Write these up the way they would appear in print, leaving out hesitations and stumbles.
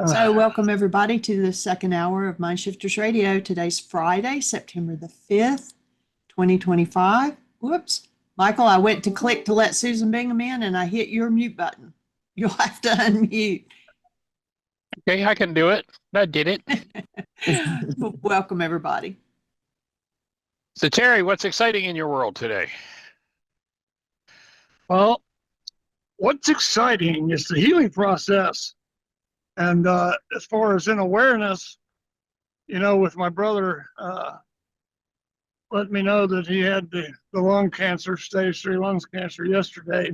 So, welcome everybody to the second hour of Mind Shifters Radio. Today's Friday, September the 5th, 2025. Whoops. Michael, I went to click to let Susan Bingham in and I hit your mute button. You'll have to unmute. Okay, I can do it. I did it. Welcome everybody. So, Terry, what's exciting in your world today? Well, what's exciting is the healing process. And as far as in awareness, with my brother, let me know that he had the lung cancer, stage 3 lung cancer yesterday.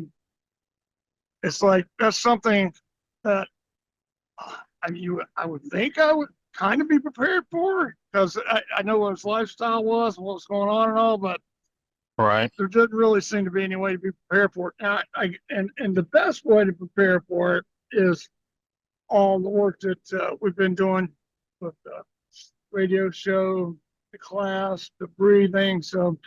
It's like, that's something that I would think I would kind of be prepared for, because I know what his lifestyle was and what was going on and all, but right, there doesn't really seem to be any way to be prepared for it. Now, and the best way to prepare for it is all the work that we've been doing with the radio show, the class, the breathing. So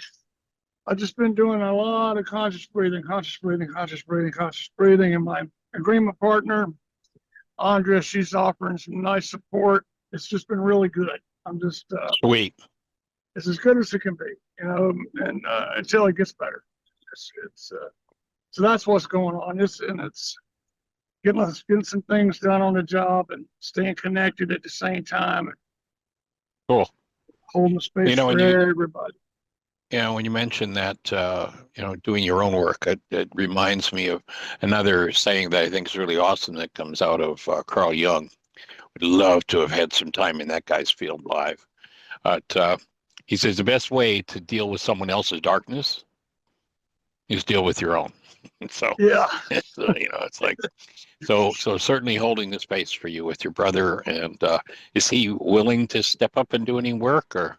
I've just been doing a lot of conscious breathing, and my agreement partner, Andrea, she's offering some nice support. It's just been really good. I'm just sweet. It's as good as it can be, and until it gets better. So that's what's going on. It's getting some things done on the job and staying connected at the same time. And cool. Holding the space for everybody. Yeah, when you mentioned that, doing your own work, it reminds me of another saying that I think is really awesome that comes out of Carl Jung. Would love to have had some time in that guy's field live. But he says the best way to deal with someone else's darkness is deal with your own. So yeah, so, it's like so certainly holding the space for you with your brother. And is he willing to step up and do any work, or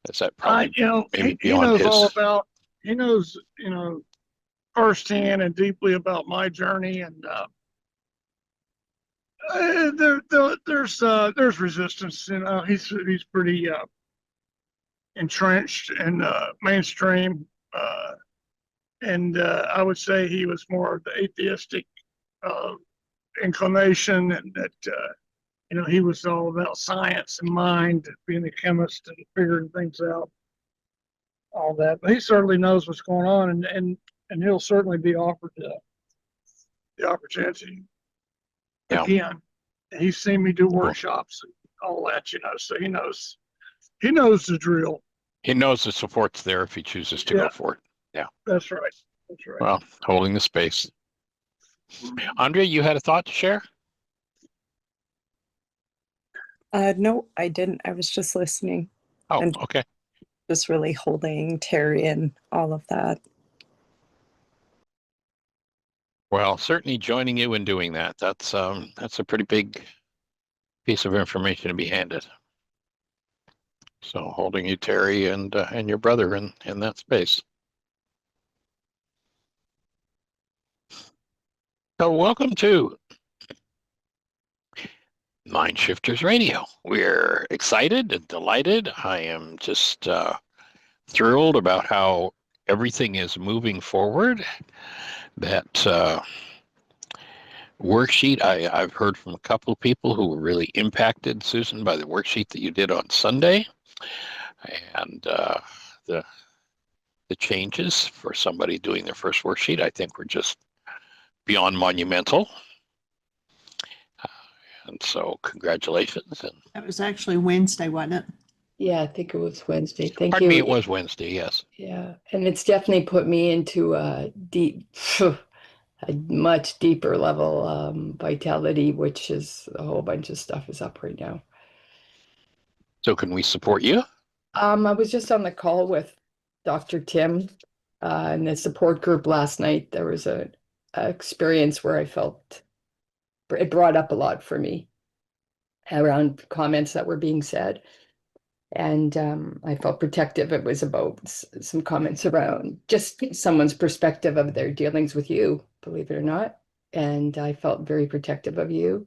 is that probably maybe he beyond knows his? all about. He knows firsthand and deeply about my journey, and there's resistance. He's pretty entrenched in mainstream, and I would say he was more of the atheistic inclination, and that he was all about science and mind, being a chemist and figuring things out, all that. But he certainly knows what's going on, and he'll certainly be offered the opportunity. Yeah. Again, he's seen me do workshops and all that, so he knows the drill. He knows the support's there if he chooses to go for it. Yeah. That's right. Well, holding the space. Andrea, you had a thought to share? No, I didn't. I was just listening. Oh, and okay. Just really holding Terry and all of that. Well, certainly joining you in doing that. That's a pretty big piece of information to be handed. So holding you, Terry, and your brother in that space. So welcome to Mind Shifters Radio. We're excited and delighted. I am just thrilled about how everything is moving forward. That worksheet, I've heard from a couple of people who were really impacted, Susan, by the worksheet that you did on Sunday, and the changes for somebody doing their first worksheet, I think, were just beyond monumental. And so congratulations. And That was actually Wednesday, wasn't it? Yeah, I think it was Wednesday. Thank pardon you. me, it was Wednesday, yes. Yeah, and it's definitely put me into a much deeper level vitality, which is a whole bunch of stuff is up right now. So can we support you? I was just on the call with Dr. Tim in the support group last night. There was a experience where I felt it brought up a lot for me around comments that were being said. And I felt protective. It was about some comments around just someone's perspective of their dealings with you, believe it or not. And I felt very protective of you.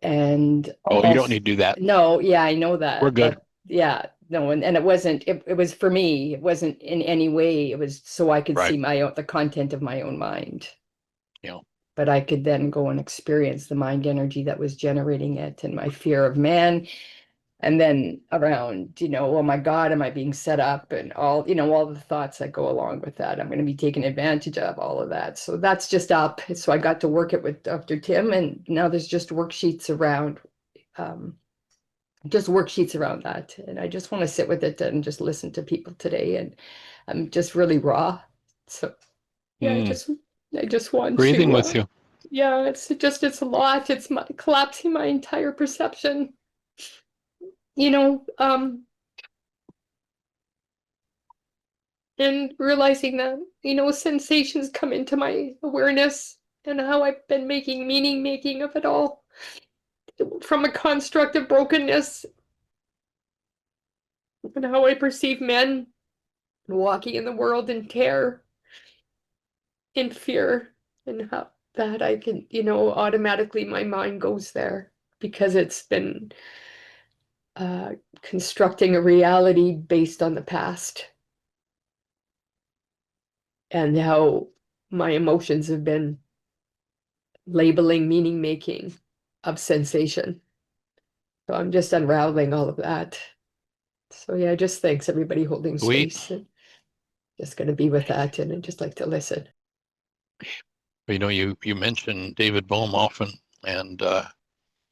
And oh, you don't need to do that. No, yeah, I know that. We're good. Yeah, no, and it wasn't. It was for me. It wasn't in any way. It was so I could see the content of my own mind. Yeah. but I could then go and experience the mind energy that was generating it and my fear of man. And then around, oh my God, am I being set up? And all, all the thoughts that go along with that. I'm going to be taken advantage of, all of that. So that's just up. So I got to work it with Dr. Tim, and now there's just worksheets around, that. And I just want to sit with it and just listen to people today. And I'm just really raw. So yeah, I just want Breathing to, with you. yeah, it's a lot. It's collapsing my entire perception. And realizing that, sensations come into my awareness, and how I've been meaning making of it all from a construct of brokenness, and how I perceive men walking in the world in terror, in fear, and how that I can, automatically my mind goes there because it's been constructing a reality based on the past, and how my emotions have been labeling meaning making of sensation. So I'm just unraveling all of that. So yeah, just thanks everybody holding Sweet. space. And just going to be with that, and I'd just like to listen. You mentioned David Bohm often, and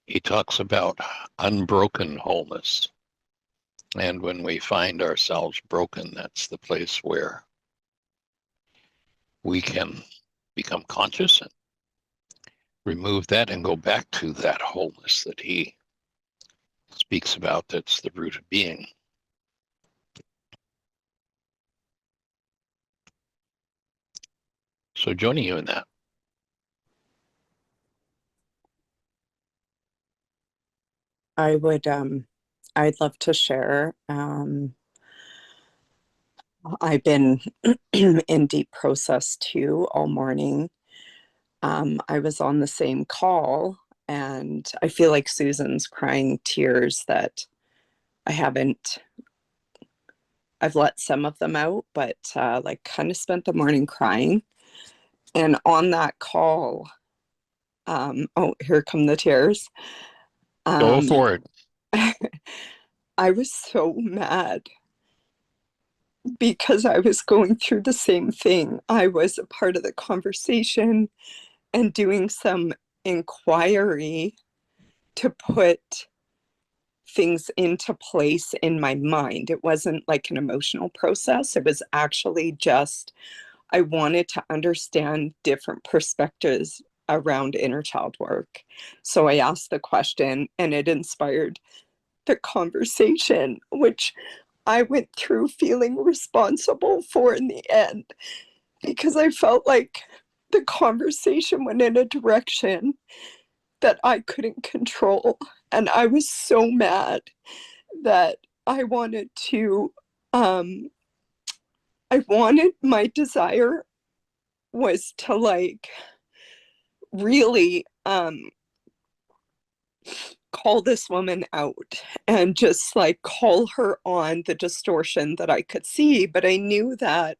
he talks about unbroken wholeness. And when we find ourselves broken, that's the place where we can become conscious and remove that and go back to that wholeness that he speaks about. That's the root of being. So joining you in that. I'd love to share. I've been in deep process too all morning. I was on the same call, and I feel like Susan's crying tears that I've let some of them out, but kind of spent the morning crying. And on that call, oh, here come the tears. Go for it. I was so mad because I was going through the same thing. I was a part of the conversation and doing some inquiry to put things into place in my mind. It wasn't like an emotional process. It was actually just, I wanted to understand different perspectives around inner child work. So I asked the question, and it inspired the conversation, which I went through feeling responsible for in the end, because I felt like the conversation went in a direction that I couldn't control. And I was so mad that I wanted my desire was to really call this woman out and just call her on the distortion that I could see. But I knew that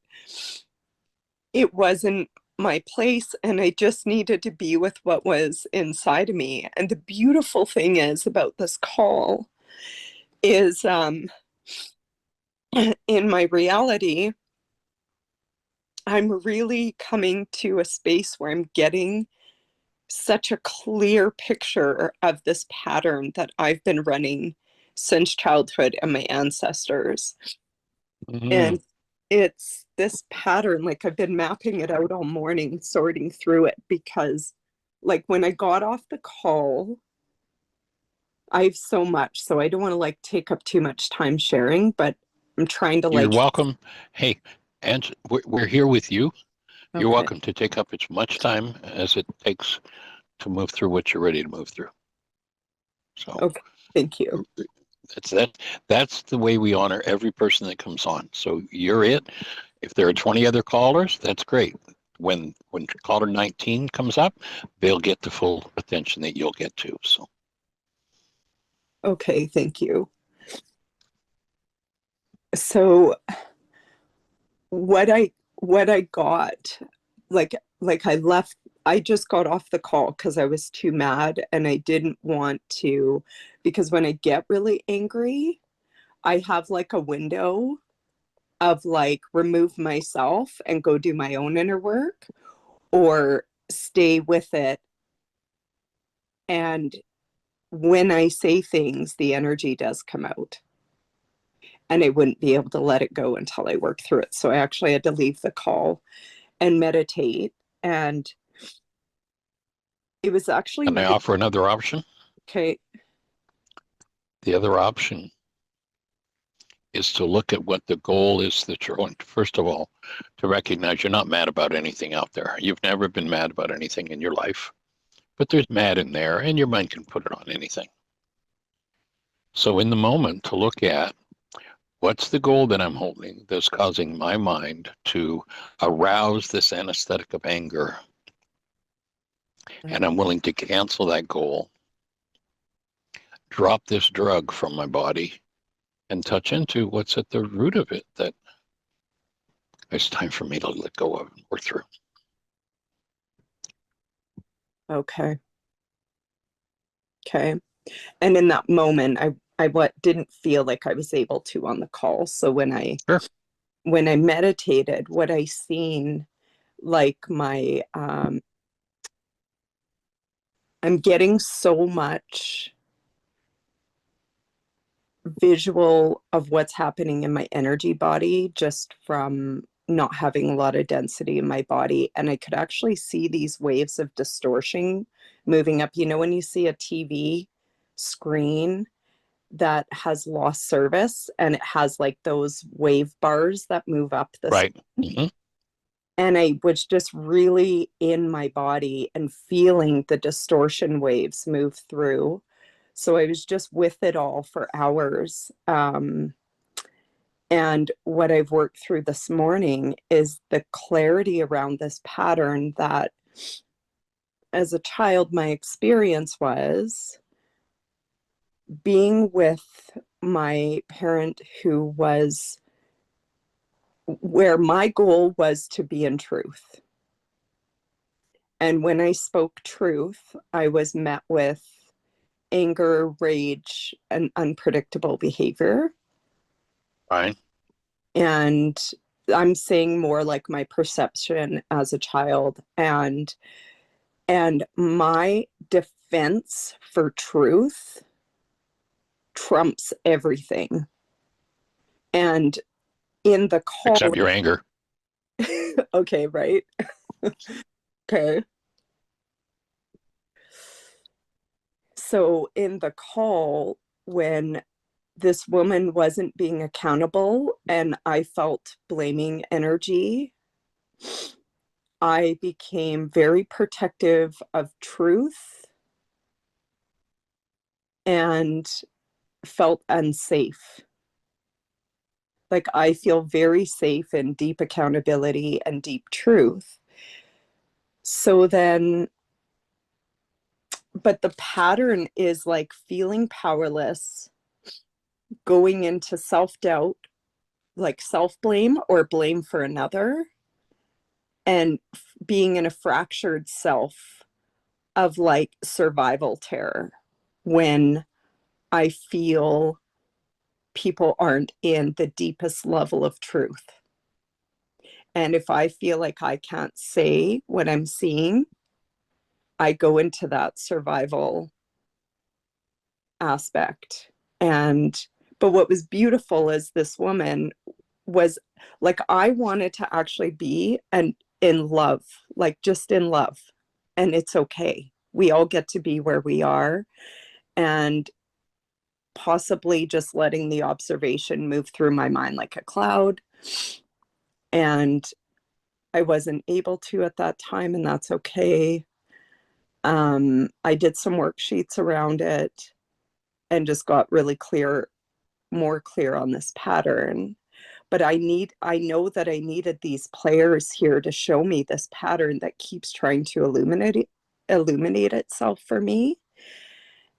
it wasn't my place, and I just needed to be with what was inside of me. And the beautiful thing is about this call is in my reality, I'm really coming to a space where I'm getting such a clear picture of this pattern that I've been running since childhood and my ancestors. And it's this pattern, I've been mapping it out all morning, sorting through it, because when I got off the call, I have so much, so I don't want to take up too much time sharing, but I'm trying to You're welcome. Hey, and we're here with you. You're Okay. welcome to take up as much time as it takes to move through what you're ready to move through. So Okay, thank you. That's the way we honor every person that comes on. So you're it. If there are 20 other callers, that's great. When caller 19 comes up, they'll get the full attention that you'll get to. So Okay, thank you. So what I got, I left I just got off the call because I was too mad and I didn't want to, because when I get really angry, I have like a window of like remove myself and go do my own inner work, or stay with it. And when I say things, the energy does come out. And I wouldn't be able to let it go until I work through it. So I actually had to leave the call and meditate. And it was actually Can I offer another option? okay. The other option is to look at what the goal is that you're on. First of all, to recognize you're not mad about anything out there. You've never been mad about anything in your life, but there's mad in there, and your mind can put it on anything. So in the moment, to look at what's the goal that I'm holding that's causing my mind to arouse this anesthetic of anger, and I'm willing to cancel that goal, drop this drug from my body, and touch into what's at the root of it that it's time for me to let go of and work through. Okay. Okay. And in that moment, I didn't feel like I was able to on the call. So when I meditated, what I seen, like I'm getting so much visual of what's happening in my energy body just from not having a lot of density in my body. And I could actually see these waves of distortion moving up. You know, when you see a TV screen that has lost service and it has like those wave bars that move up the Right. Mm-hmm. And I was just really in my body and feeling the distortion waves move through. So I was just with it all for hours. And what I've worked through this morning is the clarity around this pattern that as a child, my experience was being with my parent who was where my goal was to be in truth. And when I spoke truth, I was met with anger, rage, and unpredictable behavior. Right. And I'm saying more like my perception as a child. And my defense for truth trumps everything. And in the call, Except your anger. okay, right? Okay. So in the call, when this woman wasn't being accountable and I felt blaming energy, I became very protective of truth and felt unsafe. Like I feel very safe in deep accountability and deep truth. So then, but the pattern is like feeling powerless, going into self-doubt, like self-blame or blame for another, and being in a fractured self of like survival terror when I feel people aren't in the deepest level of truth. And if I feel like I can't say what I'm seeing, I go into that survival aspect. But what was beautiful is this woman was like, I wanted to actually be in love, like just in love. And it's okay. We all get to be where we are. And possibly just letting the observation move through my mind like a cloud. And I wasn't able to at that time, and that's okay. I did some worksheets around it and just got really more clear on this pattern. But I know that I needed these players here to show me this pattern that keeps trying to illuminate itself for me.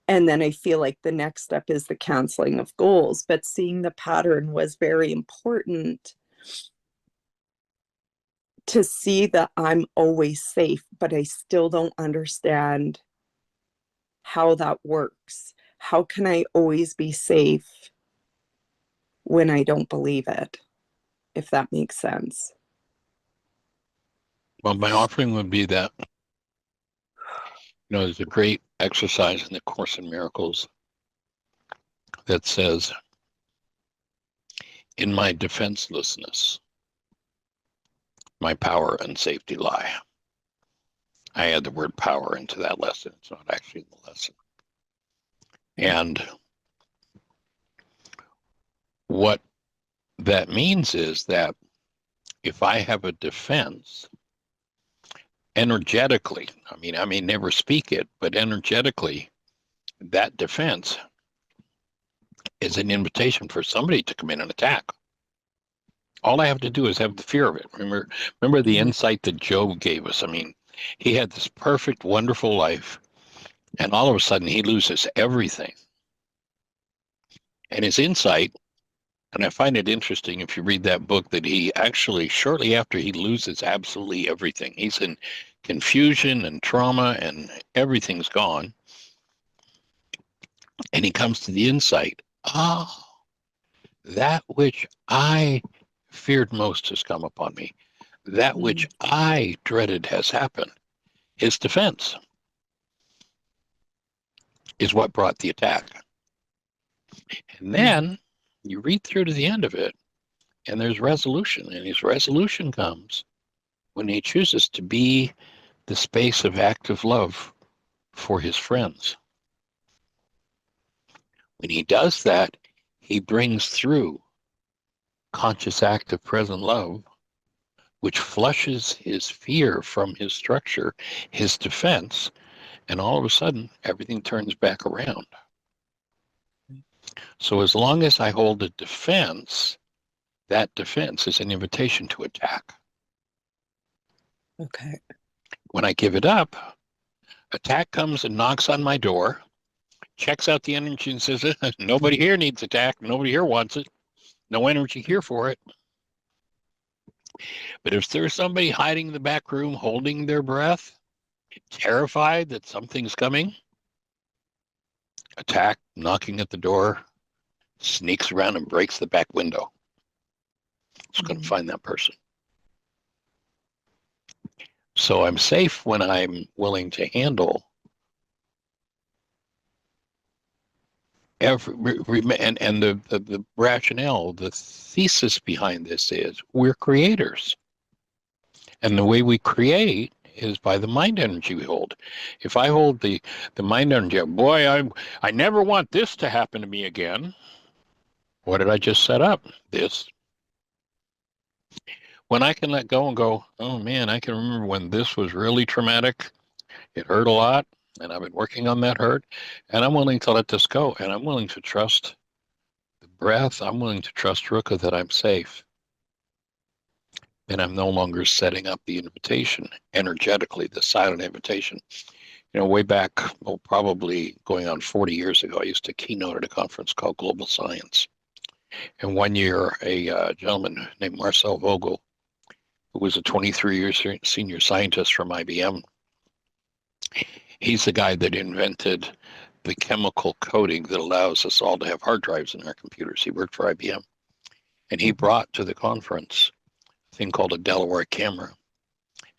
And then I feel like the next step is the canceling of goals, but seeing the pattern was very important to see that I'm always safe, but I still don't understand how that works. How can I always be safe when I don't believe it? If that makes sense. Well, my offering would be that, there's a great exercise in the Course in Miracles that says, in my defenselessness, my power and safety lie. I add the word power into that lesson. It's not actually in the lesson. And what that means is that if I have a defense, energetically, I may never speak it, but energetically, that defense is an invitation for somebody to come in and attack. All I have to do is have the fear of it. Remember the insight that Job gave us. He had this perfect, wonderful life, and all of a sudden he loses everything. And his insight, and I find it interesting if you read that book, that he actually, shortly after he loses absolutely everything, he's in confusion and trauma and everything's gone. And he comes to the insight, that which I feared most has come upon me. That which I dreaded has happened. His defense is what brought the attack. And then you read through to the end of it, and there's resolution. And his resolution comes when he chooses to be the space of active love for his friends. When he does that, he brings through conscious, active, present love, which flushes his fear from his structure, his defense, and all of a sudden, everything turns back around. So as long as I hold a defense, that defense is an invitation to attack. Okay. When I give it up, attack comes and knocks on my door, checks out the energy and says, nobody here needs attack. Nobody here wants it. No energy here for it. But if there's somebody hiding in the back room, holding their breath, terrified that something's coming, attack, knocking at the door, sneaks around and breaks the back window. It's going to find that person. So I'm safe when I'm willing to handle and the rationale, the thesis behind this is we're creators. And the way we create is by the mind energy we hold. If I hold the mind energy, boy, I never want this to happen to me again. What did I just set up? This. When I can let go and go, oh man, I can remember when this was really traumatic. It hurt a lot, and I've been working on that hurt, and I'm willing to let this go, and I'm willing to trust the breath. I'm willing to trust Rukha that I'm safe. And I'm no longer setting up the invitation energetically, the silent invitation. Way back, probably going on 40 years ago, I used to keynote at a conference called Global Science. And one year, a gentleman named Marcel Vogel, who was a 23-year senior scientist from IBM, he's the guy that invented the chemical coding that allows us all to have hard drives in our computers. He worked for IBM. And he brought to the conference a thing called a Delaware camera.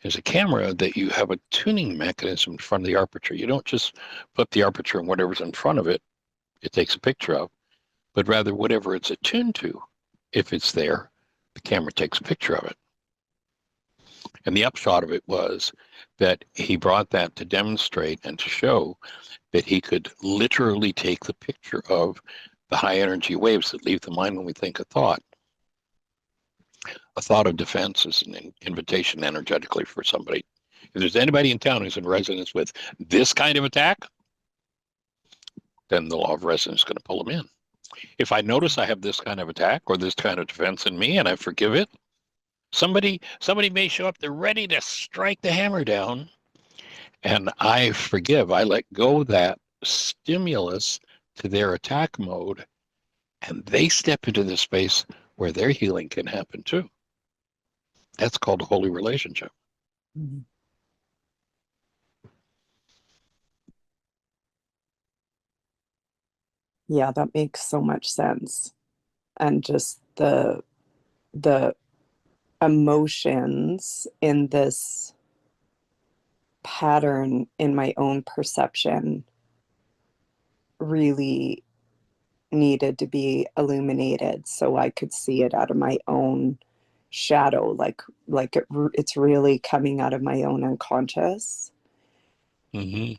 It's a camera that you have a tuning mechanism in front of the aperture. You don't just put the aperture in whatever's in front of it, it takes a picture of, but rather whatever it's attuned to, if it's there, the camera takes a picture of it. And the upshot of it was that he brought that to demonstrate and to show that he could literally take the picture of the high energy waves that leave the mind when we think a thought. A thought of defense is an invitation energetically for somebody. If there's anybody in town who's in resonance with this kind of attack, then the law of resonance is going to pull them in. If I notice I have this kind of attack or this kind of defense in me and I forgive it, somebody may show up, they're ready to strike the hammer down, and I forgive. I let go of that stimulus to their attack mode, and they step into the space where their healing can happen too. That's called a holy relationship. Mhm. Yeah, that makes so much sense. And just the emotions in this pattern in my own perception really needed to be illuminated so I could see it out of my own shadow, it's really coming out of my own unconscious. Mm-hmm.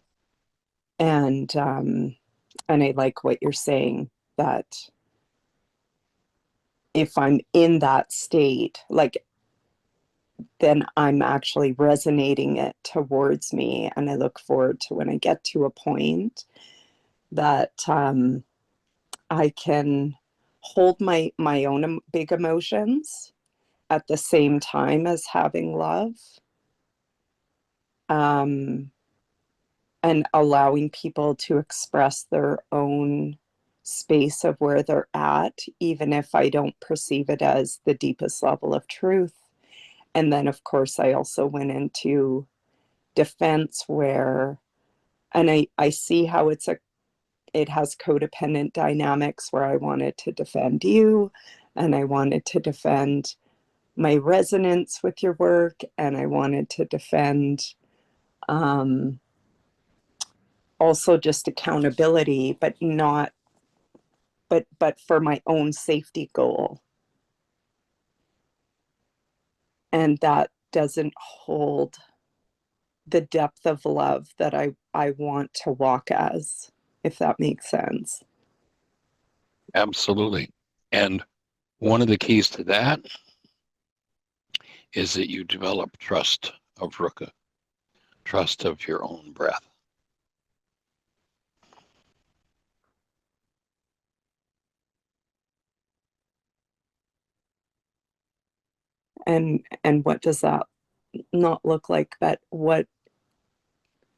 And I like what you're saying, that if I'm in that state, like, then I'm actually resonating it towards me. And I look forward to when I get to a point that I can hold my own big emotions at the same time as having love, um, and allowing people to express their own space of where they're at, even if I don't perceive it as the deepest level of truth. And then, of course, I also went into defense where, and I see how it has codependent dynamics where I wanted to defend you, and I wanted to defend my resonance with your work, and I wanted to defend um, also just accountability, but not, but for my own safety goal. And that doesn't hold the depth of love that I want to walk as, if that makes sense. Absolutely. And one of the keys to that is that you develop trust of Rukha, trust of your own breath. And what does that not look like? But what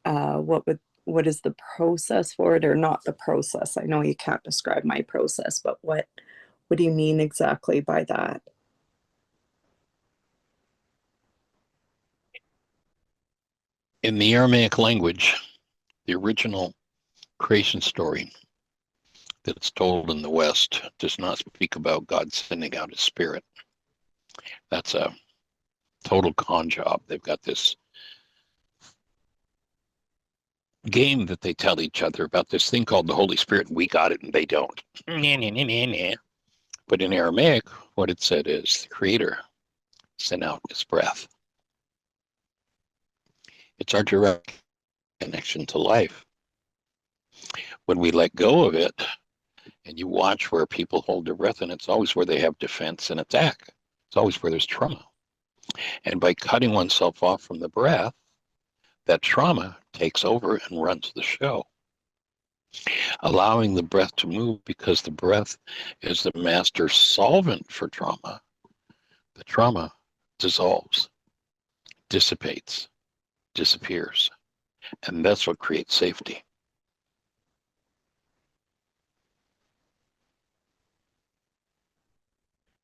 is the process for it, or not the process? I know you can't describe my process, but what do you mean exactly by that? In the Aramaic language, the original creation story that's told in the West does not speak about God sending out his spirit. That's a total con job. They've got this game that they tell each other about this thing called the Holy Spirit, and we got it and they don't. But in Aramaic, what it said is the Creator sent out his breath. It's our direct connection to life. When we let go of it, and you watch where people hold their breath, and it's always where they have defense and attack. It's always where there's trauma. And by cutting oneself off from the breath, that trauma takes over and runs the show. Allowing the breath to move, because the breath is the master solvent for trauma. The trauma dissolves, dissipates, disappears. And that's what creates safety.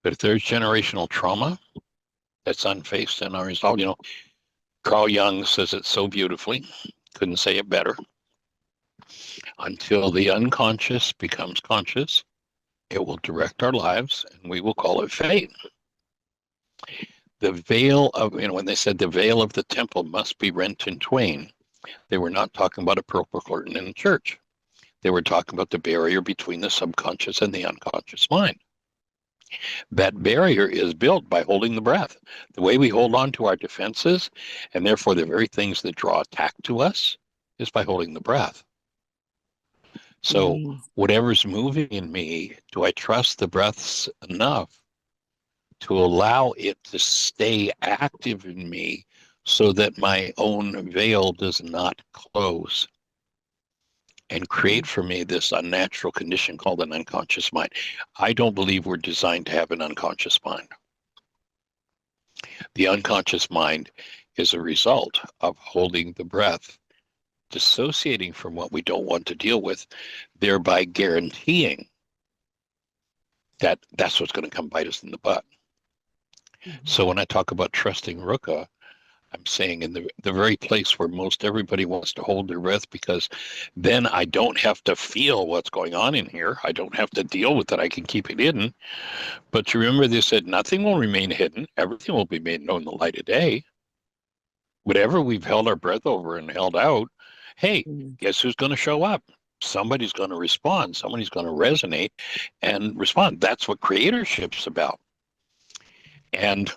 But if there's generational trauma that's unfaced and unresolved, Carl Jung says it so beautifully, couldn't say it better. Until the unconscious becomes conscious, it will direct our lives, and we will call it fate. The veil of, when they said the veil of the temple must be rent in twain, they were not talking about a purple curtain in the church. They were talking about the barrier between the subconscious and the unconscious mind. That barrier is built by holding the breath. The way we hold on to our defenses, and therefore the very things that draw attack to us, is by holding the breath. So whatever's moving in me, do I trust the breaths enough to allow it to stay active in me so that my own veil does not close and create for me this unnatural condition called an unconscious mind? I don't believe we're designed to have an unconscious mind. The unconscious mind is a result of holding the breath, dissociating from what we don't want to deal with, thereby guaranteeing that that's what's going to come bite us in the butt. So when I talk about trusting Rukha, I'm saying in the very place where most everybody wants to hold their breath, because then I don't have to feel what's going on in here. I don't have to deal with it. I can keep it hidden. But you remember they said nothing will remain hidden. Everything will be made known in the light of day. Whatever we've held our breath over and held out, hey, Mm. guess who's going to show up? Somebody's going to respond. Somebody's going to resonate and respond. That's what creatorship's about. And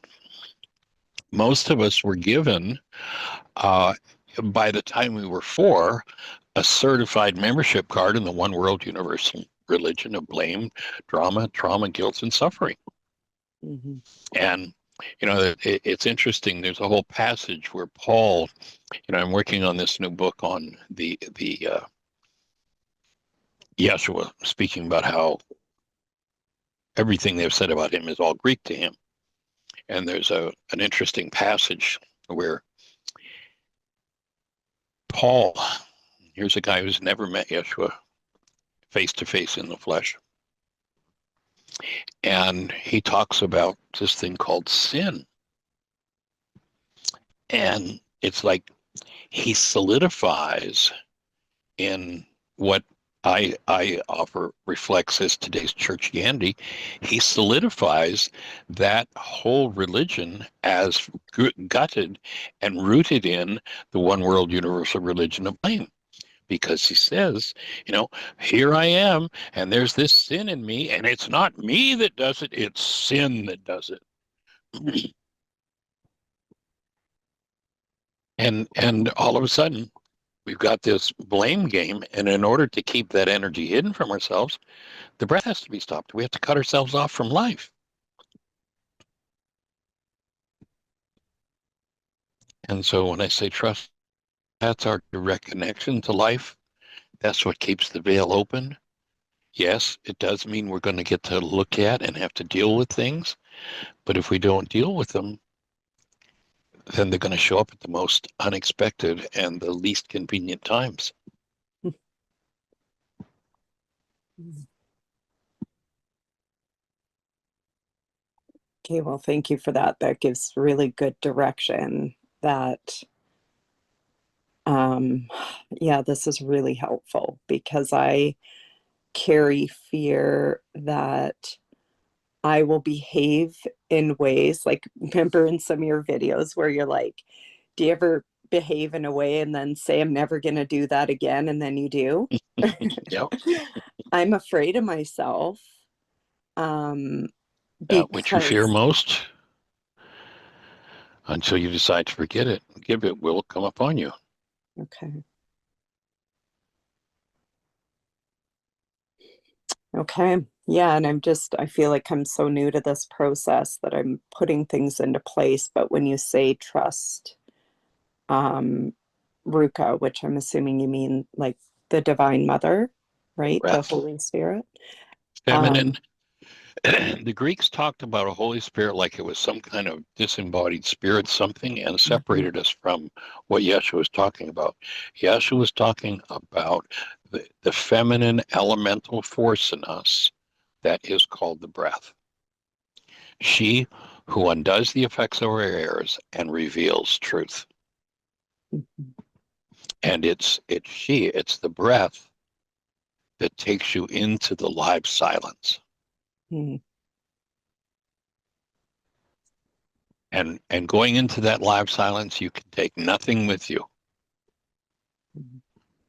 most of us were given, by the time we were 4, a certified membership card in the one world universal religion of blame, drama, trauma, guilt, and suffering. Mhm. And it's interesting. There's a whole passage where Paul, I'm working on this new book on the Yeshua, speaking about how everything they've said about him is all Greek to him. And there's an interesting passage where Paul, here's a guy who's never met Yeshua face to face in the flesh. And he talks about this thing called sin. And it's like he solidifies in what I offer reflects as today's churchianity. He solidifies that whole religion as gutted and rooted in the one world universal religion of blame. Because he says, here I am, and there's this sin in me, and it's not me that does it, it's sin that does it. And all of a sudden, we've got this blame game, and in order to keep that energy hidden from ourselves, the breath has to be stopped. We have to cut ourselves off from life. And so when I say trust, that's our direct connection to life. That's what keeps the veil open. Yes, it does mean we're going to get to look at and have to deal with things. But if we don't deal with them, then they're going to show up at the most unexpected and the least convenient times. Okay, well, thank you for that. That gives really good direction. That, yeah, this is really helpful because I carry fear that I will behave in ways like, remember in some of your videos where you're like, do you ever behave in a way and then say, I'm never going to do that again? And then you do. Yep. I'm afraid of myself. That which you fear Because, most, until you decide to forget it, give it will come upon you. okay. Okay. Yeah. And I feel like I'm so new to this process that I'm putting things into place. But when you say trust, um, Ruka, which I'm assuming you mean like the Divine Mother, right? The Breath, Holy Spirit. feminine. The Greeks talked about a Holy Spirit like it was some kind of disembodied spirit, something, and Mhm. separated us from what Yeshua was talking about. Yeshua was talking about the feminine elemental force in us that is called the breath. She who undoes the effects of our errors and reveals truth. Mhm. And it's the breath that takes you into the live silence. Mhm. And going into that live silence, you can take nothing with you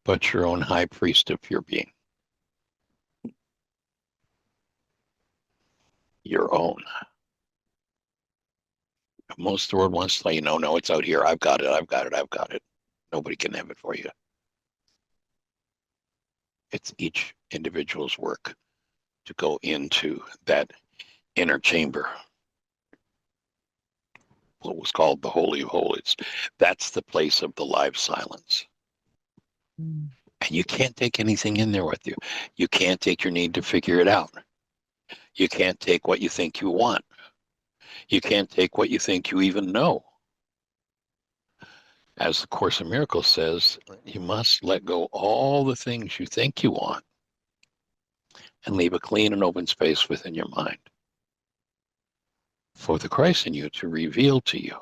but your own high priest of your being. Your own. Most of the world wants to let you know, no, it's out here. I've got it. I've got it. I've got it. Nobody can have it for you. It's each individual's work to go into that inner chamber, what was called the Holy of Holies. That's the place of the live silence. Mhm. And you can't take anything in there with you. You can't take your need to figure it out. You can't take what you think you want. You can't take what you think you even know. As the Course in Miracles says, you must let go all the things you think you want and leave a clean and open space within your mind. for the Christ in you to reveal to you.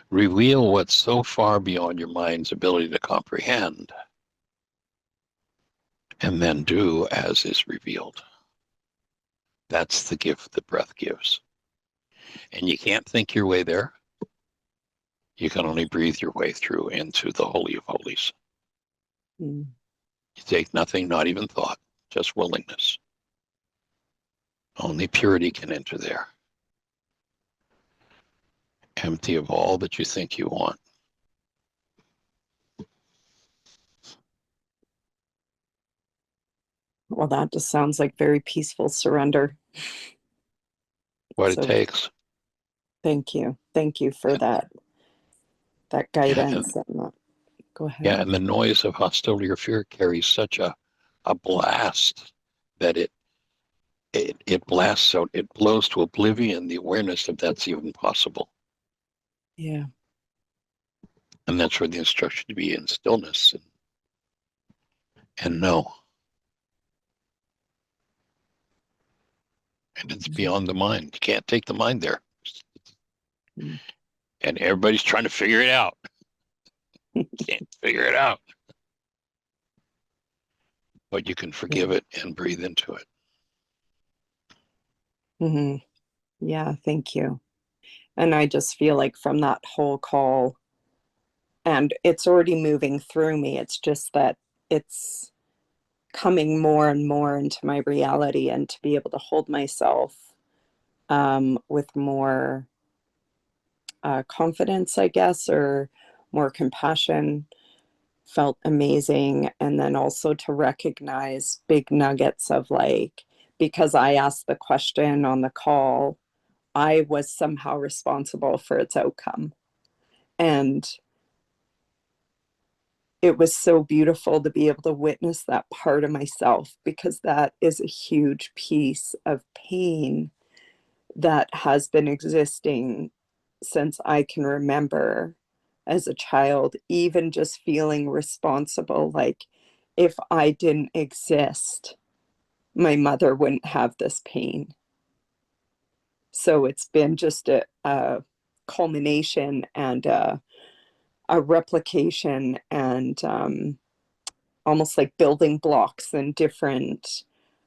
Reveal what's so far beyond your mind's ability to comprehend, and then do as is revealed. That's the gift that breath gives. And you can't think your way there. You can only breathe your way through into the Holy of Holies. Mm. You take nothing, not even thought, just willingness. Only purity can enter there. Empty of all that you think you want. Well, that just sounds like very peaceful surrender. What it So takes. thank you. Thank you for that guidance. Go ahead. Yeah, and the noise of hostility or fear carries such a blast that it blasts out, it blows to oblivion the awareness that that's even possible. Yeah. And that's where the instruction to be in stillness and know. And it's beyond the mind. You can't take the mind there. Mm. And everybody's trying to figure it out. Can't figure it out. But you can forgive it and breathe into it. Mm-hmm. Yeah, thank you. And I just feel like from that whole call, and it's already moving through me, it's just that it's coming more and more into my reality, and to be able to hold myself with more confidence, I guess, or more compassion felt amazing. And then also to recognize big nuggets of like, because I asked the question on the call, I was somehow responsible for its outcome. And it was so beautiful to be able to witness that part of myself, because that is a huge piece of pain that has been existing since I can remember as a child, even just feeling responsible. Like, if I didn't exist, my mother wouldn't have this pain. So it's been just a culmination and a replication, and almost like building blocks in different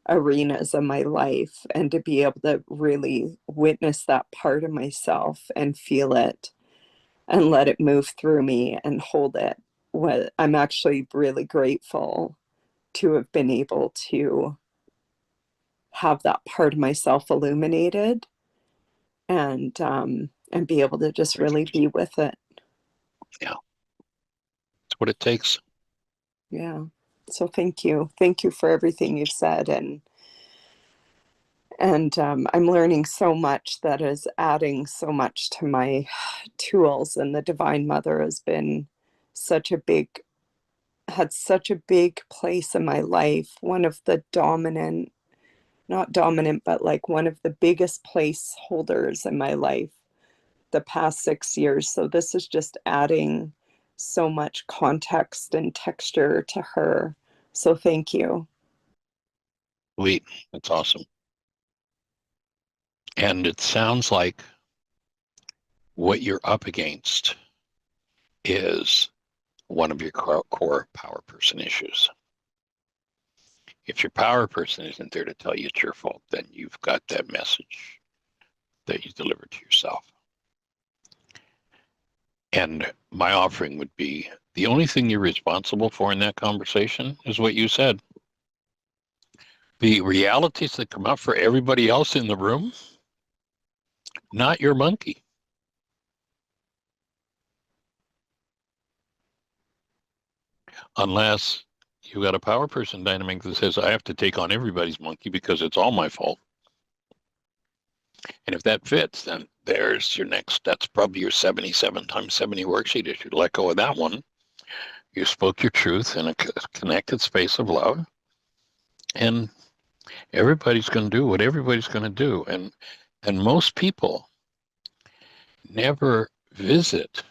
arenas of my life. And to be able to really witness that part of myself and feel it and let it move through me and hold it, I'm actually really grateful to have been able to have that part of myself illuminated, and be able to just really be with it. Yeah. It's what it takes. Yeah. So thank you for everything you've said. And I'm learning so much that is adding so much to my tools. And the Divine Mother has been had such a big place in my life. One of the not dominant, but like one of the biggest placeholders in my life the past 6 years. So this is just adding so much context and texture to her. So thank you. Sweet. That's awesome. And it sounds like what you're up against is one of your core power person issues. If your power person isn't there to tell you it's your fault, then you've got that message that you delivered to yourself. And my offering would be, the only thing you're responsible for in that conversation is what you said. The realities that come up for everybody else in the room, not your monkey. Unless you've got a power person dynamic that says, I have to take on everybody's monkey because it's all my fault. And if that fits, then there's your next, that's probably your 77 times 70 worksheet issue. Let go of that one. You spoke your truth in a connected space of love. And everybody's going to do what everybody's going to do. And most people never visit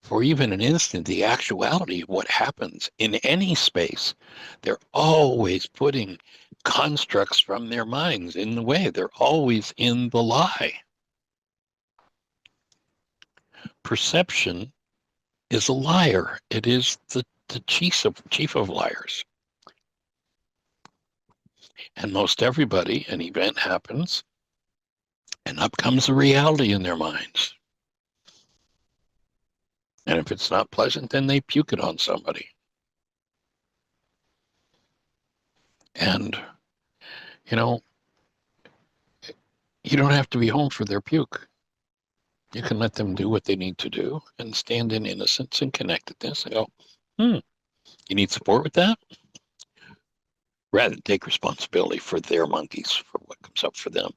for even an instant the actuality of what happens in any space. They're always putting constructs from their minds in the way. They're always in the lie. Perception is a liar. It is the chief of liars. And most everybody, an event happens, and up comes the reality in their minds. And if it's not pleasant, then they puke it on somebody. And, you know, you don't have to be home for their puke. You can let them do what they need to do and stand in innocence and connectedness and go, you need support with that? Rather than take responsibility for their monkeys, for what comes up for them.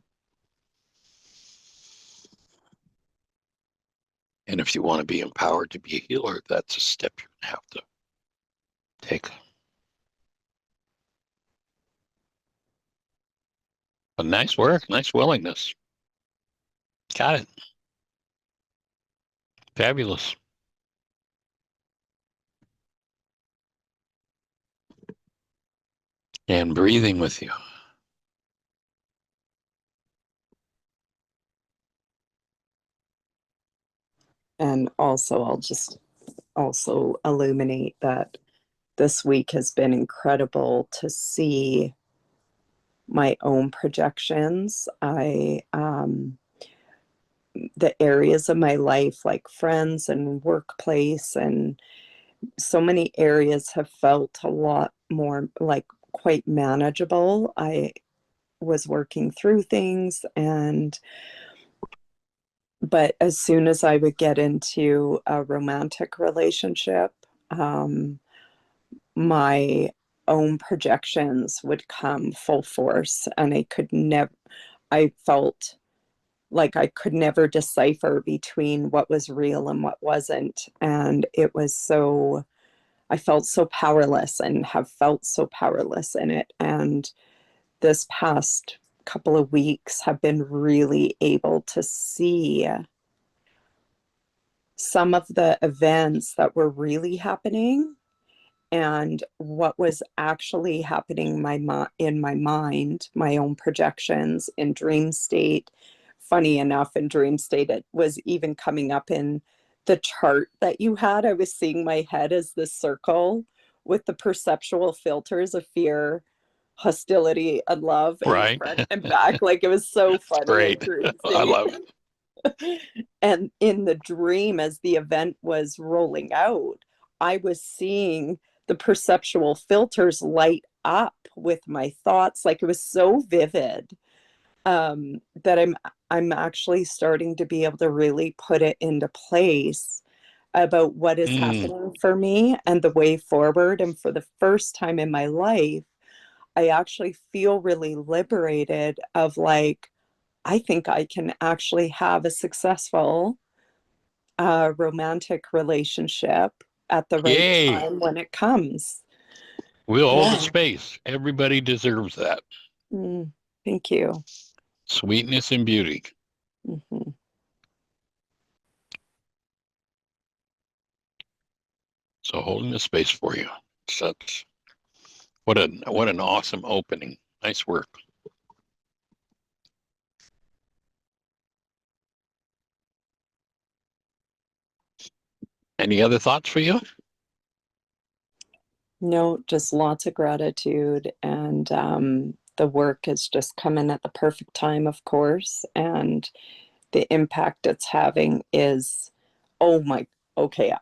And if you want to be empowered to be a healer, that's a step you're going to have to take. But nice work, nice willingness. Got it. Fabulous. And breathing with you. And also, I'll just also illuminate that this week has been incredible to see my own projections. The areas of my life, like friends and workplace, and so many areas have felt a lot more like quite manageable. I was working through things, but as soon as I would get into a romantic relationship, my own projections would come full force, and I felt like I could never decipher between what was real and what wasn't. And I felt so powerless and have felt so powerless in it. And this past couple of weeks have been really able to see some of the events that were really happening and what was actually happening in my mind, my own projections in dream state. Funny enough, in dream state, it was even coming up in the chart that you had. I was seeing my head as this circle with the perceptual filters of fear, hostility, and love in Right. front and back. Like, it was so funny. Great. I love it. And in the dream, as the event was rolling out, I was seeing the perceptual filters light up with my thoughts. Like, it was so vivid that I'm actually starting to be able to really put it into place about what is happening for me and the way forward. And for the first time in my life, I actually feel really liberated of like, I think I can actually have a successful romantic relationship at the right Yay. time when it comes. We'll hold the space. Everybody deserves that. Thank you. Sweetness and beauty. Mm-hmm. So holding the space for you. That's what an awesome opening. Nice work. Any other thoughts for you? No, just lots of gratitude, and the work is just coming at the perfect time, of course, and the impact it's having is, okay,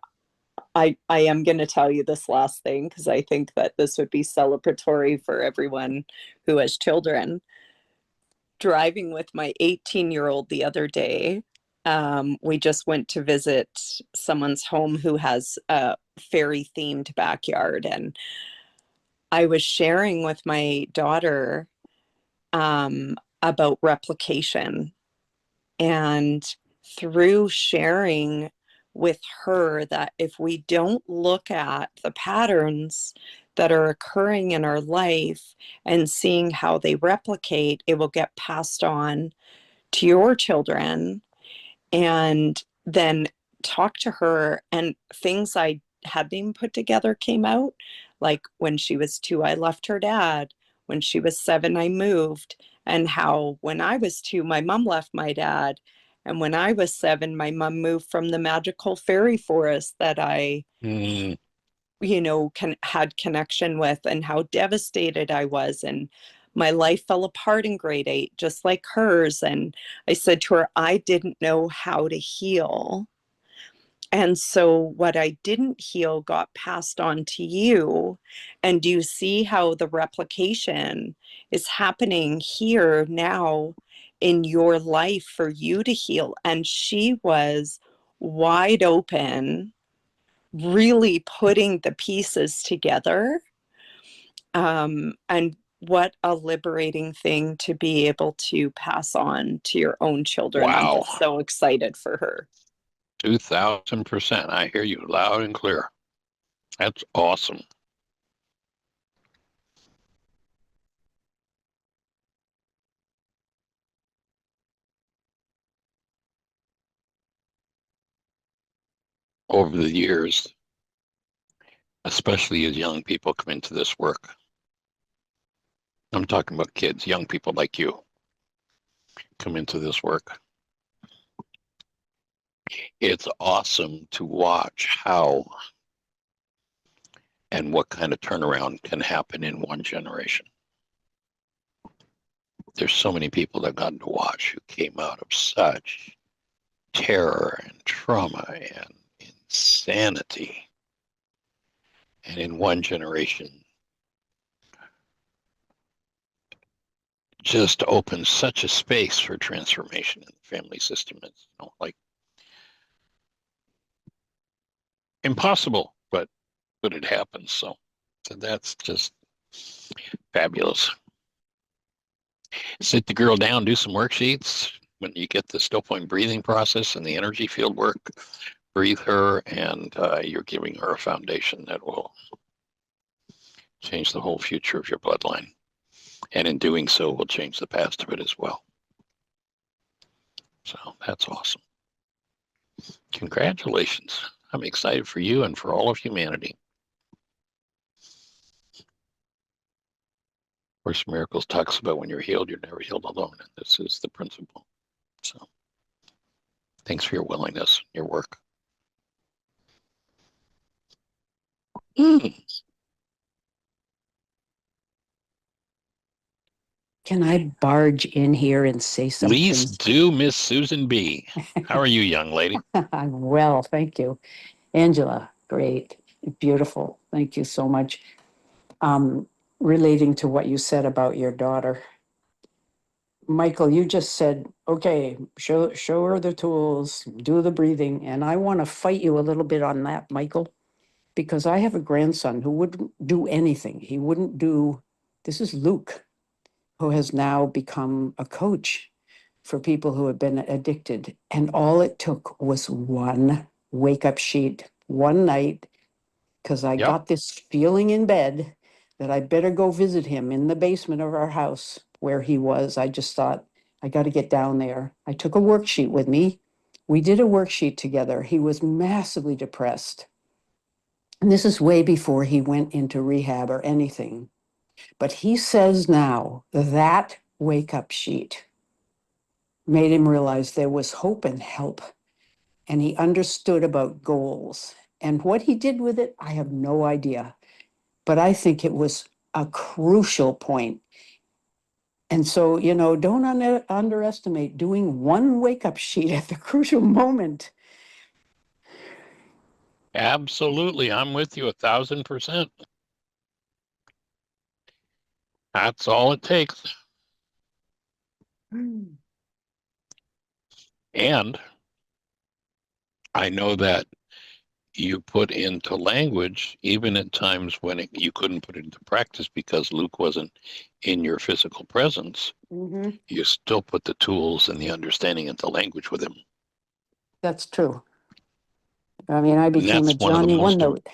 I am going to tell you this last thing because I think that this would be celebratory for everyone who has children. Driving with my 18-year-old the other day, we just went to visit someone's home who has a fairy themed backyard, and I was sharing with my daughter about replication, and through sharing with her that if we don't look at the patterns that are occurring in our life and seeing how they replicate, it will get passed on to your children. And then talk to her, and things I hadn't even put together came out. Like when she was 2, I left her dad. When she was 7, I moved. And how when I was 2, my mom left my dad. And when I was 7, my mom moved from the magical fairy forest that I, Mm, had connection with, and how devastated I was. And my life fell apart in grade 8, just like hers. And I said to her, I didn't know how to heal. And so what I didn't heal got passed on to you. And do you see how the replication is happening here now in your life for you to heal? And she was wide open, really putting the pieces together. And what a liberating thing to be able to pass on to your own children. I'm wow. just so excited for her. 2000%. I hear you loud and clear. That's awesome. Over the years, especially as young people come into this work, I'm talking about kids, young people like you come into this work. It's awesome to watch how and what kind of turnaround can happen in one generation. There's so many people that I've gotten to watch who came out of such terror and trauma and insanity. And in one generation, just opens such a space for transformation in the family system. It's like impossible, but it happens. So that's just fabulous. Sit the girl down, do some worksheets. When you get the still point breathing process and the energy field work, breathe her, and you're giving her a foundation that will change the whole future of your bloodline. And in doing so, will change the past of it as well. So that's awesome. Congratulations. I'm excited for you and for all of humanity. Course in Miracles talks about when you're healed, you're never healed alone. And this is the principle. So thanks for your willingness, your work. Can I barge in here and say something? Please do, Miss Susan B. How are you, young lady? I'm well, thank you. Angela, great, beautiful. Thank you so much. Relating to what you said about your daughter, Michael, you just said, okay, show her the tools, do the breathing. And I want to fight you a little bit on that, Michael, because I have a grandson who wouldn't do anything. He wouldn't do, this is Luke, who has now become a coach for people who have been addicted. And all it took was one wake up sheet, one night, because I got this feeling in bed that I better go visit him in the basement of our house where he was. I just thought, I got to get down there. I took a worksheet with me. We did a worksheet together. He was massively depressed. And this is way before he went into rehab or anything. But he says now that wake up sheet made him realize there was hope and help. And he understood about goals. And what he did with it, I have no idea. But I think it was a crucial point. And so, don't underestimate doing one wake up sheet at the crucial moment. Absolutely. I'm with you 1000%. That's all it takes. And I know that you put into language, even at times when you couldn't put it into practice because Luke wasn't in your physical presence, you still put the tools and the understanding into language with him. That's true. I mean, I And became a that's one of the Johnny One most. Note,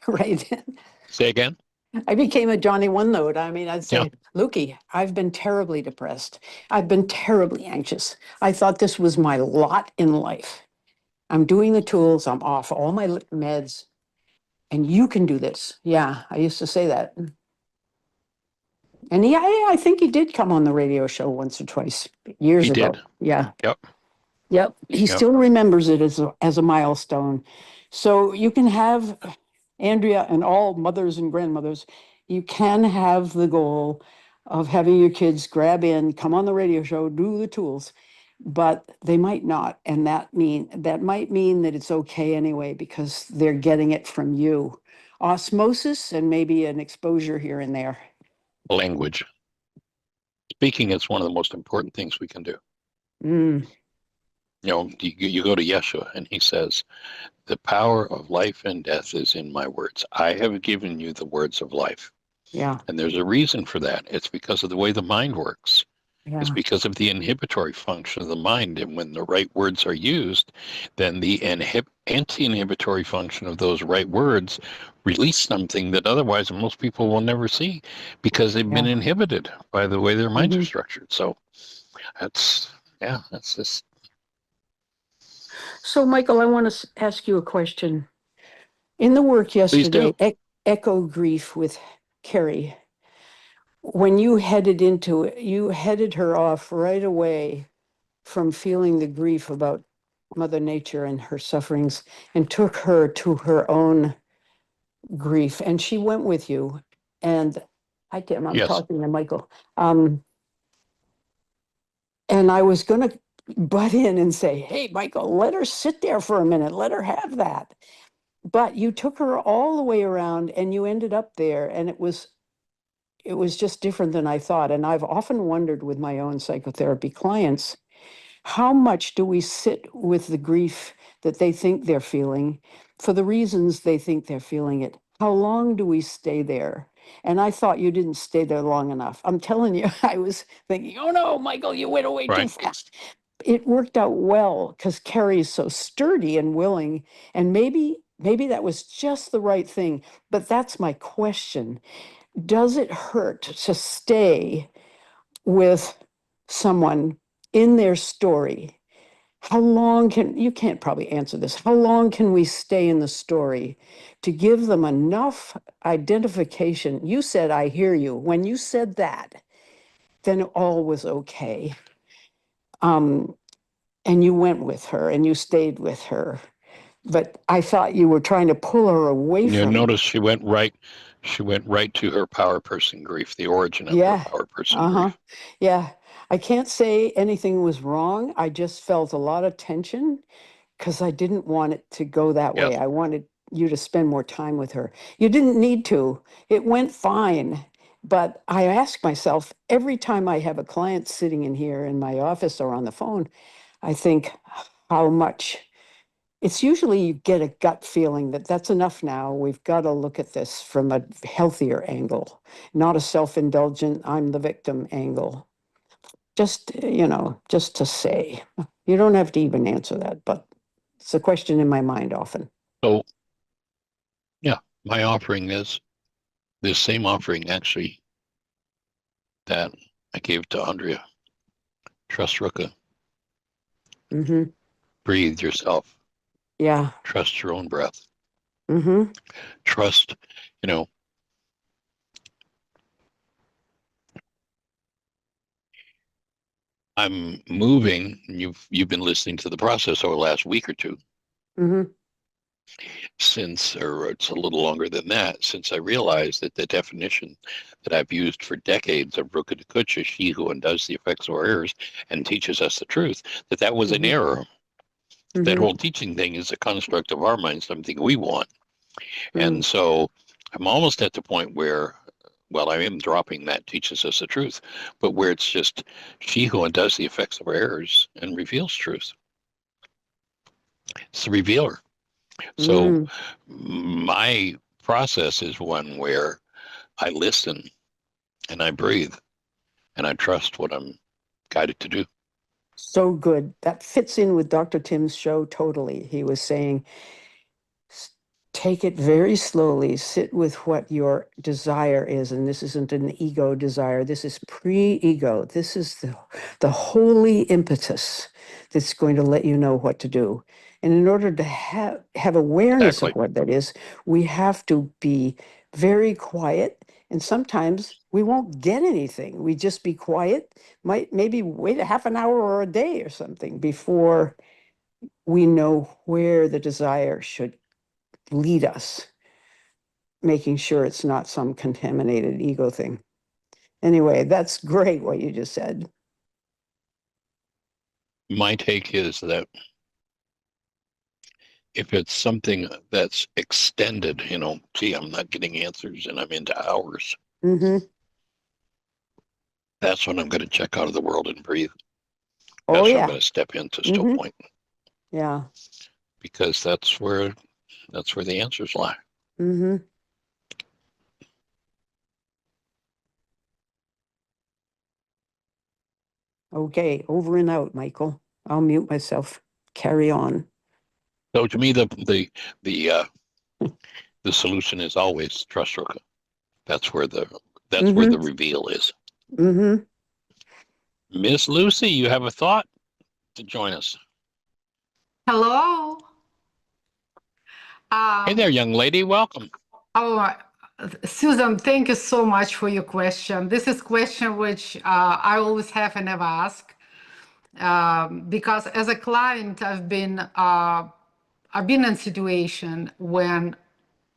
right? Say again? I became a Johnny One Note. I mean, I'd say, Yeah. Lukey, I've been terribly depressed. I've been terribly anxious. I thought this was my lot in life. I'm doing the tools. I'm off all my meds. And you can do this. Yeah, I used to say that. And I think he did come on the radio show once or twice years He ago. did. Yeah. Yep. Yep. He Yep. still remembers it as a milestone. So you can have Andrea and all mothers and grandmothers, you can have the goal of having your kids grab in, come on the radio show, do the tools, but they might not. And that might mean that it's okay anyway, because they're getting it from you. Osmosis and maybe an exposure here and there. Language. Speaking is one of the most important things we can do. Mm, You know, you go to Yeshua and he says, the power of life and death is in my words. I have given you the words of life. yeah, And there's a reason for that. It's because of the way the mind works. It's yeah, because of the inhibitory function of the mind. And when the right words are used, then the anti-inhibitory function of those right words release something that otherwise most people will never see because they've been yeah. inhibited by the way their minds are Mhm. structured. So that's just. So, Michael, I want to ask you a question. In the work Please do. yesterday, Echo Grief with Carrie, when you headed into it, you headed her off right away from feeling the grief about Mother Nature and her sufferings and took her to her own grief. And she went with you. And I'm Yes. talking to Michael. And I was going to butt in and say, hey, Michael, let her sit there for a minute. Let her have that. But you took her all the way around and you ended up there. And it was just different than I thought. And I've often wondered with my own psychotherapy clients, how much do we sit with the grief that they think they're feeling for the reasons they think they're feeling it? How long do we stay there? And I thought you didn't stay there long enough. I'm telling you, I was thinking, oh no, Michael, you went away too Right. fast. It worked out well because Carrie is so sturdy and willing. And maybe that was just the right thing. But that's my question. Does it hurt to stay with someone in their story? How long you can't probably answer this. How long can we stay in the story to give them enough identification? You said, I hear you. When you said that, then all was okay. And you went with her and you stayed with her. But I thought you were trying to pull her away You from it. notice she went right to her power person grief, the origin of her Yeah. power person Uh-huh. grief. Yeah. I can't say anything was wrong. I just felt a lot of tension because I didn't want it to go that way. Yes. I wanted you to spend more time with her. You didn't need to. It went fine. But I ask myself every time I have a client sitting in here in my office or on the phone, I think how much. It's usually you get a gut feeling that that's enough now. We've got to look at this from a healthier angle, not a self-indulgent, I'm the victim angle. Just, just to say, you don't have to even answer that, but it's a question in my mind often. So, yeah, my offering is this same offering actually that I gave to Andrea. Trust Rukha. Mm-hmm. Breathe yourself. Yeah. Trust your own breath. Mm-hmm. Trust, I'm moving. You've been listening to the process over the last week or two Mm-hmm. or it's a little longer than that, since I realized that the definition that I've used for decades of Rukha Kucha, she who undoes the effects of our errors and teaches us the truth, that was an Mm-hmm. error. That Mm-hmm. whole teaching thing is a construct of our mind, something we want. Mm-hmm. And so I'm almost at the point where, well, I am dropping that teaches us the truth, but where it's just she who undoes the effects of our errors and reveals truth. It's the revealer. So my process is one where I listen and I breathe and I trust what I'm guided to do. So good. That fits in with Dr. Tim's show totally. He was saying, take it very slowly, sit with what your desire is. And this isn't an ego desire. This is pre-ego. This is the holy impetus that's going to let you know what to do. And in order to have awareness Exactly. of what that is, we have to be very quiet And sometimes we won't get anything. We just be quiet, maybe wait a half an hour or a day or something before we know where the desire should lead us, making sure it's not some contaminated ego thing. Anyway, that's great what you just said. My take is that if it's something that's extended, gee, I'm not getting answers and I'm into hours, Mm-hmm. that's when I'm going to check out of the world and breathe. Oh, That's when I'm yeah. going to step into still Mhm. point, Yeah. because that's where the answers lie. Mm-hmm. Okay, over and out, Michael. I'll mute myself. Carry on. So to me, the solution is always trust Rukha. That's where the Mm-hmm. reveal is. Mm-hmm. Miss Lucy, you have a thought to join us. Hello. Hey there, young lady. Welcome. Oh, Susan, thank you so much for your question. This is question which I always have and never ask because as a client, I've been in a situation when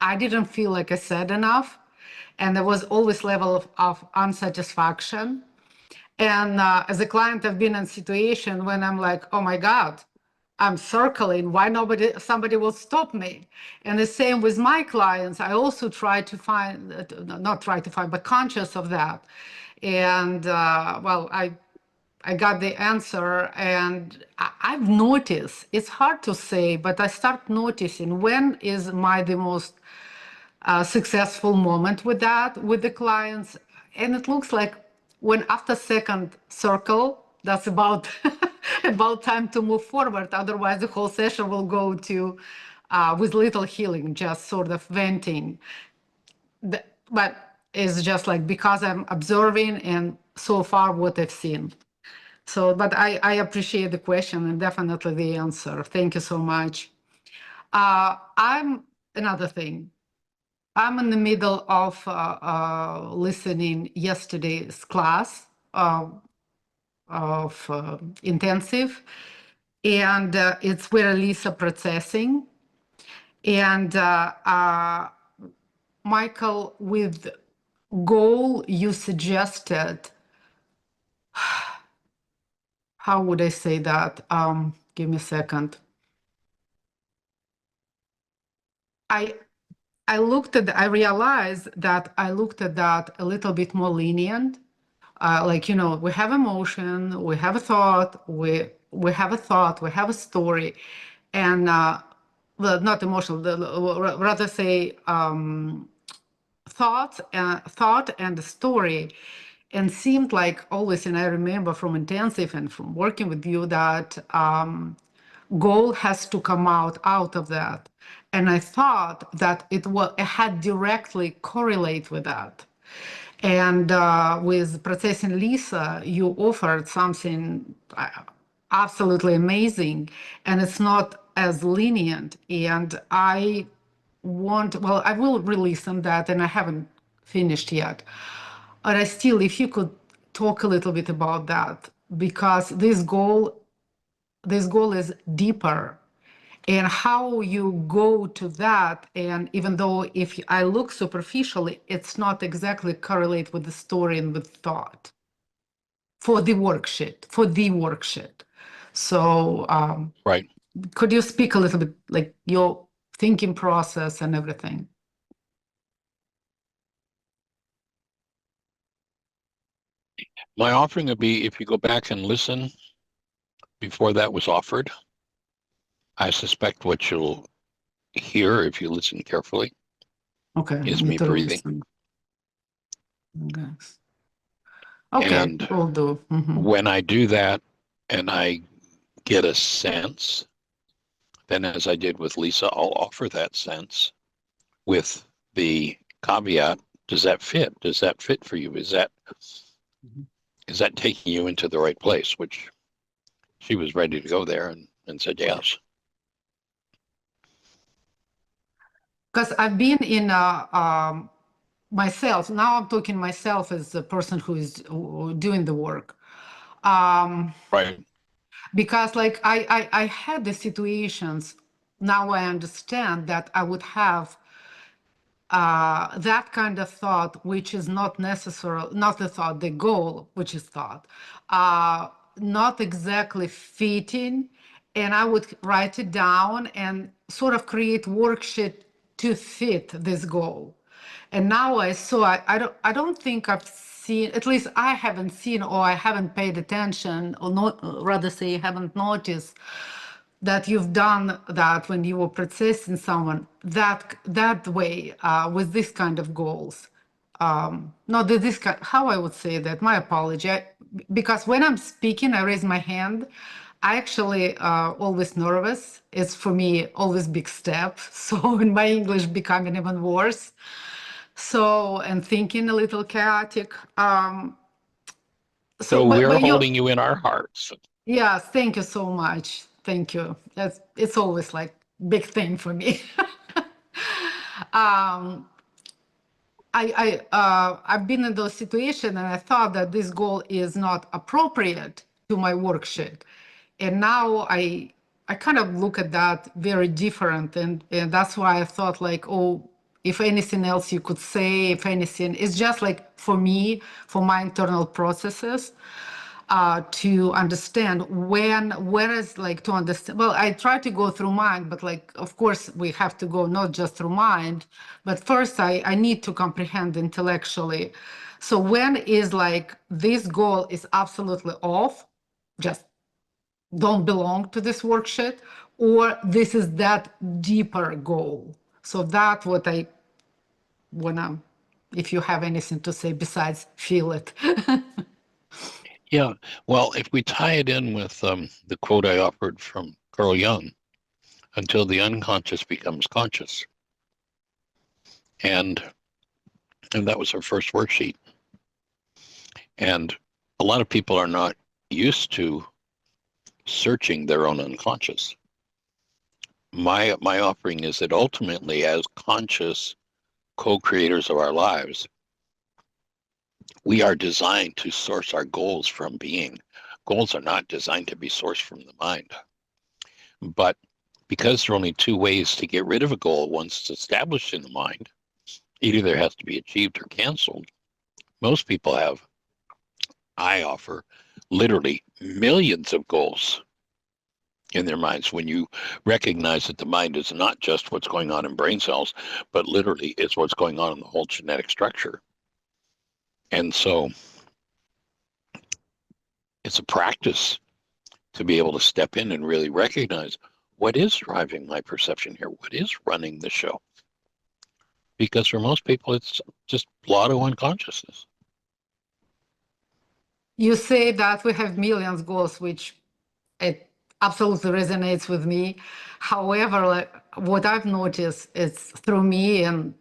I didn't feel like I said enough, and there was always level of unsatisfaction. And as a client, I've been in a situation when I'm like, oh my God, I'm circling, why somebody will stop me? And the same with my clients. I also try to find, not try to find, but conscious of that. And well, I got the answer, and I've noticed, it's hard to say, but I start noticing when is the most successful moment with that, with the clients. And it looks like when after second circle, that's about about time to move forward. Otherwise, the whole session will go to with little healing, just sort of venting. But it's just like because I'm observing and so far what I've seen. So, but I appreciate the question and definitely the answer. Thank you so much. I'm another thing. I'm in the middle of listening yesterday's class of intensive, and it's where Lisa processing. And Michael, with goal you suggested, how would I say that? Give me a second. I realized that I looked at that a little bit more lenient. Like, we have emotion, we have a thought, we have a thought, we have a story, and well, not emotional, rather say thought and the story. And seemed like always, and I remember from intensive and from working with you that goal has to come out of that. And I thought that it had directly correlate with that. And with Processing Lisa, you offered something absolutely amazing, and it's not as lenient. And I will release on that, and I haven't finished yet. But I still, if you could talk a little bit about that, because this goal is deeper, and how you go to that. And even though if I look superficially, it's not exactly correlate with the story and with thought for the worksheet. So Right. could you speak a little bit like your thinking process and everything? My offering would be if you go back and listen before that was offered. I suspect what you'll hear if you listen carefully Okay, is need me to breathing. listen. Okay, And will do. Mhm. when I do that and I get a sense, then as I did with Lisa, I'll offer that sense with the caveat, does that fit? Does that fit for you? Is that taking you into the right place? Which she was ready to go there and said yes. Because I've been in a myself. Now I'm talking myself as the person who is doing the work. Right. Because like I had the situations, now I understand that I would have that kind of thought, which is not necessarily, not the thought, the goal, which is thought, not exactly fitting. And I would write it down and sort of create worksheet to fit this goal. And now I saw, I don't think I've seen, at least I haven't seen, or I haven't paid attention, or not, rather say, haven't noticed that you've done that when you were processing someone that way, with this kind of goals. Not that this kind, how I would say that, my apology. Because when I'm speaking, I raise my hand. I actually always nervous. It's for me always big step. So in my English becoming even worse. So, and thinking a little chaotic. So But we're you, holding you in our hearts. yes, thank you so much. Thank you. It's always like big thing for me. um, I've been in those situations and I thought that this goal is not appropriate to my worksheet. And now I kind of look at that very different. And that's why I thought like, oh, if anything else you could say, if anything, it's just like for me, for my internal processes, to understand where is like to understand. Well, I try to go through mind, but like, of course, we have to go not just through mind, but first I need to comprehend intellectually. So when is like this goal is absolutely off, just don't belong to this worksheet, or this is that deeper goal. So that's what I wanna, if you have anything to say besides feel it. Yeah. Well, if we tie it in with the quote I offered from Carl Jung, until the unconscious becomes conscious. And that was our first worksheet. And a lot of people are not used to searching their own unconscious. My offering is that ultimately, as conscious co-creators of our lives, we are designed to source our goals from being. Goals are not designed to be sourced from the mind. But because there are only two ways to get rid of a goal once it's established in the mind, it either has to be achieved or canceled. Most people have, I offer, literally millions of goals in their minds when you recognize that the mind is not just what's going on in brain cells, but literally it's what's going on in the whole genetic structure. And so it's a practice to be able to step in and really recognize what is driving my perception here, what is running the show. Because for most people, it's just lotto unconsciousness. You say that we have millions goals, which it absolutely resonates with me. However, like, what I've noticed is through me and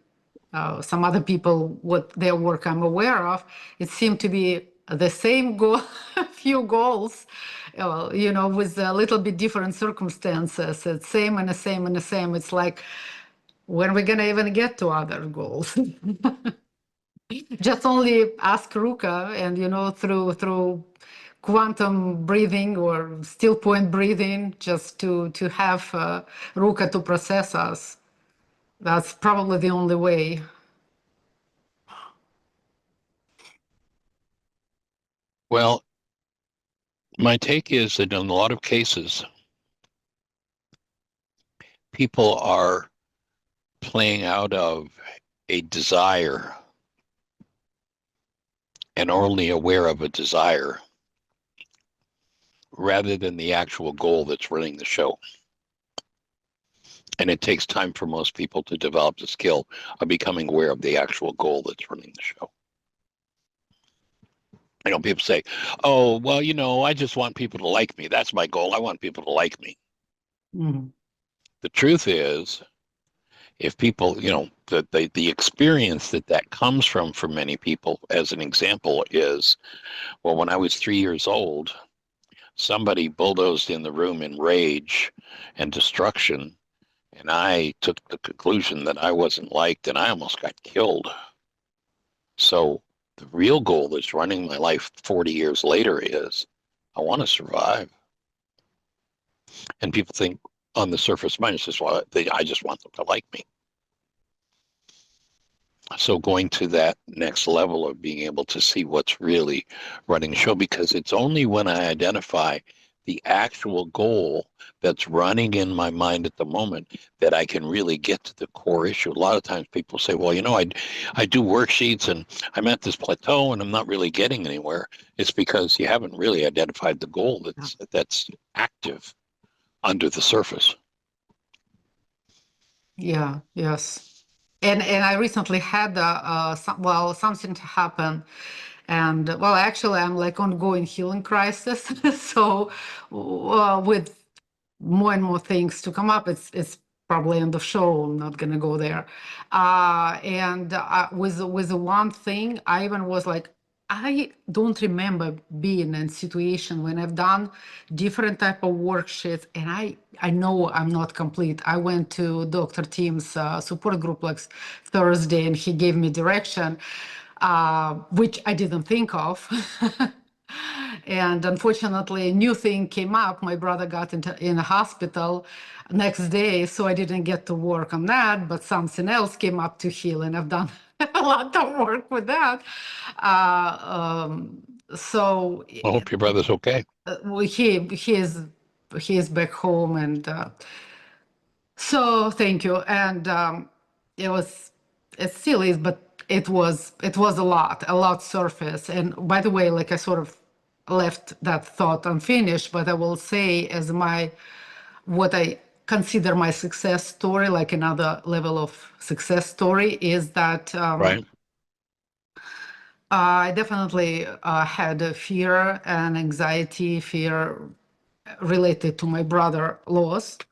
some other people, what their work I'm aware of, it seemed to be the same goal, few goals, you know, with a little bit different circumstances. It's same and the same and the same. It's like, when are we gonna even get to other goals? Just only ask Rukha, and you know, through quantum breathing or still point breathing, just to have Rukha to process us. That's probably the only way. Well, my take is that in a lot of cases, people are playing out of a desire and only aware of a desire rather than the actual goal that's running the show. And it takes time for most people to develop the skill of becoming aware of the actual goal that's running the show. I know people say, oh, well, you know, I just want people to like me. That's my goal. I want people to like me. Mhm. The truth is, if people, you know, the experience that comes from for many people, as an example, is, well, when I was 3 years old, somebody bulldozed in the room in rage and destruction, and I took the conclusion that I wasn't liked, and I almost got killed. So the real goal that's running my life 40 years later is I want to survive. And people think on the surface, mine says, well, I just want them to like me. So going to that next level of being able to see what's really running the show, because it's only when I identify the actual goal that's running in my mind at the moment that I can really get to the core issue. A lot of times people say, well, I do worksheets and I'm at this plateau and I'm not really getting anywhere. It's because you haven't really identified the goal that's active under the surface. Yeah, yes. And I recently had something to happen, and well, actually, I'm like ongoing healing crisis. So with more and more things to come up, it's probably end of show. I'm not gonna go there. And with the one thing, I even was like, I don't remember being in a situation when I've done different type of worksheets, and I know I'm not complete. I went to Dr. Tim's support group like Thursday, and he gave me direction, which I didn't think of. And unfortunately, a new thing came up. My brother got in a hospital next day, so I didn't get to work on that, but something else came up to heal, and I've done a lot of work with that. So I hope your brother's okay. well, he is back home, and so thank you. And it still is, but it was a lot surface. And by the way, like I sort of left that thought unfinished, but I will say as what I consider my success story, like another level of success story, is that Right. I definitely had a fear and anxiety, fear related to my brother lost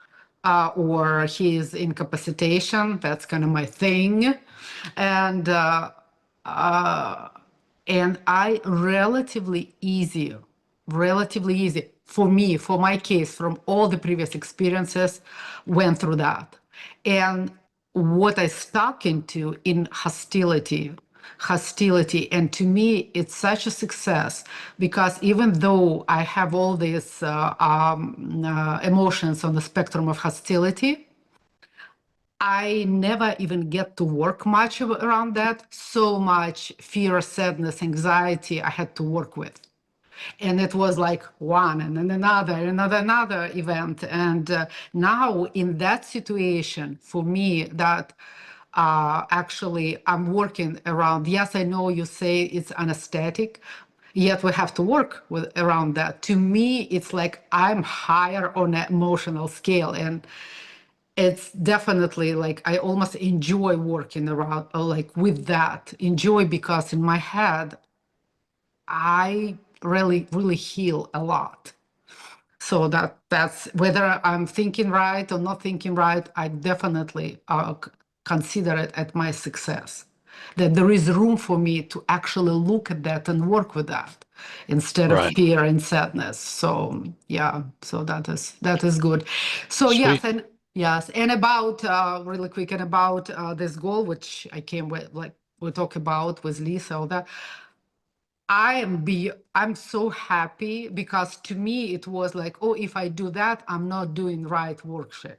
or his incapacitation. That's kind of my thing. And I relatively easy for me, for my case, from all the previous experiences, went through that. And what I stuck into in hostility, and to me it's such a success, because even though I have all these emotions on the spectrum of hostility, I never even get to work much around that. So much fear, sadness, anxiety I had to work with. And it was like one and then another event. And now in that situation, for me, that actually I'm working around. Yes, I know you say it's anesthetic, yet we have to work around that. To me, it's like I'm higher on an emotional scale, and it's definitely like I almost enjoy working around like with that. Enjoy, because in my head, I really heal a lot. So that's whether I'm thinking right or not thinking right, I definitely consider it as my success. That there is room for me to actually look at that and work with that instead of Right. fear and sadness. So yeah, so that is good. So Sweet. yes, and about really quick, and about this goal, which I came with, like we talk about with Lisa, all that. I'm so happy, because to me it was like, oh, if I do that, I'm not doing right worksheet.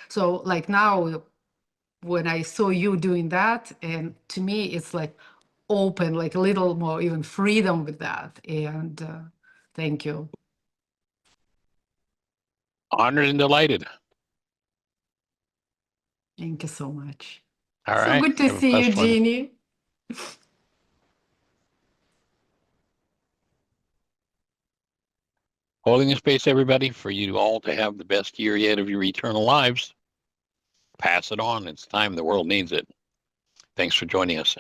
So like now when I saw you doing that, and to me it's like open, like a little more even freedom with that. And thank you. Honored and delighted. Thank you so much. All So right. good to Have a see you, blessed one. Jeanie. Holding the space, everybody, for you all to have the best year yet of your eternal lives. Pass it on. It's time. The world needs it. Thanks for joining us.